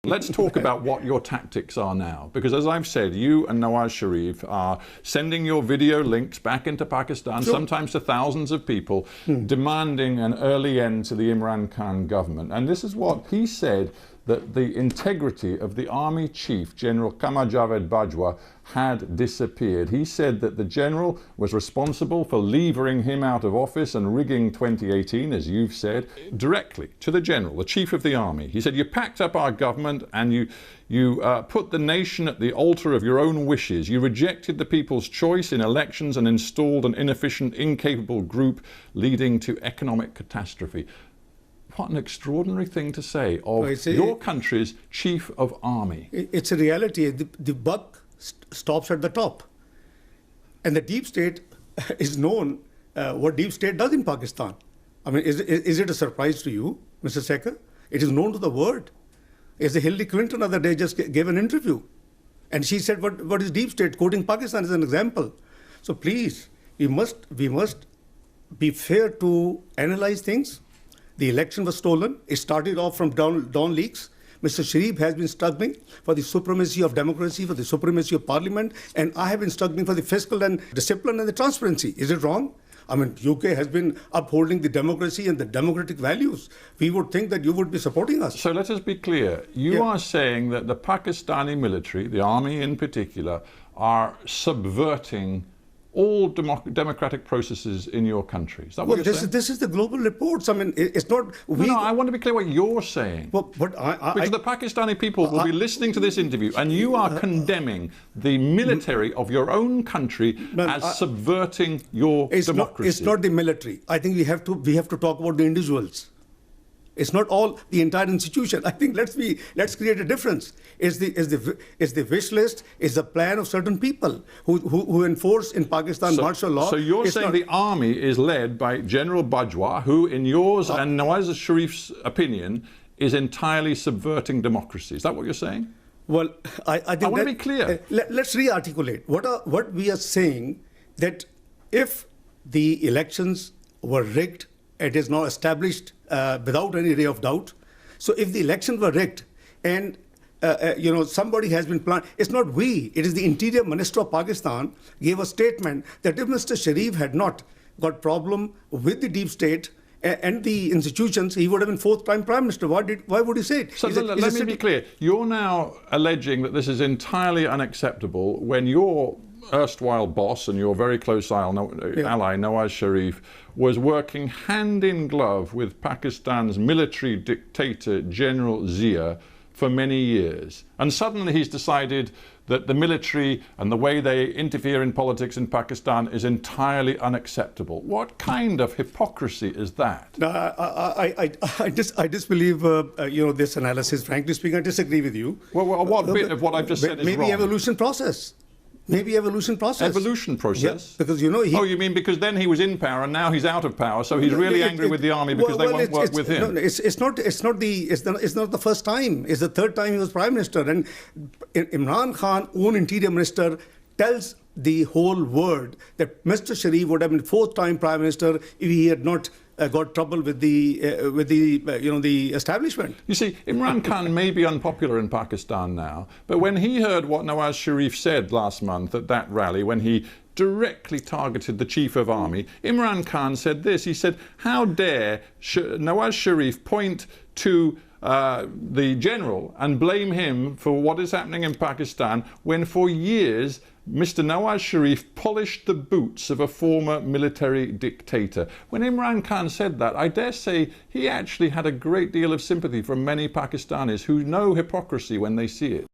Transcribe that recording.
Let's talk about what your tactics are now, because as I've said, you and Nawaz Sharif are sending your video links back into Pakistan, sometimes to thousands of people, demanding an early end to the Imran Khan government. And this is what he said, that the integrity of the army chief, General Qamar Javed Bajwa, had disappeared. He said that the general was responsible for levering him out of office and rigging 2018, as you've said, directly to the general, the chief of the army. He said, you packed up our government and you put the nation at the altar of your own wishes. You rejected the people's choice in elections and installed an inefficient, incapable group leading to economic catastrophe. What an extraordinary thing to say of your country's chief of army. It's a reality. The buck stops at the top. And the deep state is known what deep state does in Pakistan. I mean, is it a surprise to you, Mr. Sackur? It is known to the world. As Hillary Clinton the other day just gave an interview. And she said, what is deep state? Quoting Pakistan as an example. So please, we must be fair to analyze things. The election was stolen. It started off from Dawn leaks. Mr. Sharif has been struggling for the supremacy of democracy, for the supremacy of parliament, and I have been struggling for the fiscal and discipline and the transparency. Is it wrong? I mean, UK has been upholding the democracy and the democratic values. We would think that you would be supporting us. So let us be clear. You are saying that the Pakistani military, the army in particular, are subverting all democratic processes in your country. Is that what you're saying? This is the global reports. I mean, it's not... No, I want to be clear what you're saying. Because the Pakistani people will be listening to this interview and you are condemning the military of your own country as subverting your democracy. It's not the military. I think we have to talk about the individuals. It's not all the entire institution. I think let's create a difference. It's the wish list, it's the plan of certain people who enforce in Pakistan martial law. So you're saying the army is led by General Bajwa, who in yours and Nawaz Sharif's opinion is entirely subverting democracy. Is that what you're saying? Well, I think I want to be clear. Let's re-articulate. What we are saying, that if the elections were rigged, it is now established without any ray of doubt. So if the elections were rigged and somebody has been planned, it's not we, it is the Interior Minister of Pakistan gave a statement that if Mr. Sharif had not got problem with the deep state and the institutions, he would have been fourth-time Prime Minister. Why would he say it? So let me be clear. You're now alleging that this is entirely unacceptable when your erstwhile boss and your very close ally, Nawaz Sharif, was working hand in glove with Pakistan's military dictator, General Zia, for many years. And suddenly he's decided that the military and the way they interfere in politics in Pakistan is entirely unacceptable. What kind of hypocrisy is that? No, I disbelieve this analysis. Frankly speaking, I disagree with you. Well, what bit of what I've just said is wrong? Maybe evolution process. Maybe evolution process. Evolution process? Yeah, because you mean because then he was in power and now he's out of power, so he's really angry with the army because they won't work with him. No, it's not the first time. It's the third time he was Prime Minister. And Imran Khan, own Interior Minister, tells the whole world that Mr. Sharif would have been fourth-time Prime Minister if he had not got trouble with the establishment. You see, Imran Khan may be unpopular in Pakistan now, but when he heard what Nawaz Sharif said last month at that rally, when he directly targeted the chief of army, Imran Khan said this. He said, how dare Nawaz Sharif point to the general and blame him for what is happening in Pakistan when for years Mr. Nawaz Sharif polished the boots of a former military dictator. When Imran Khan said that, I dare say he actually had a great deal of sympathy from many Pakistanis who know hypocrisy when they see it.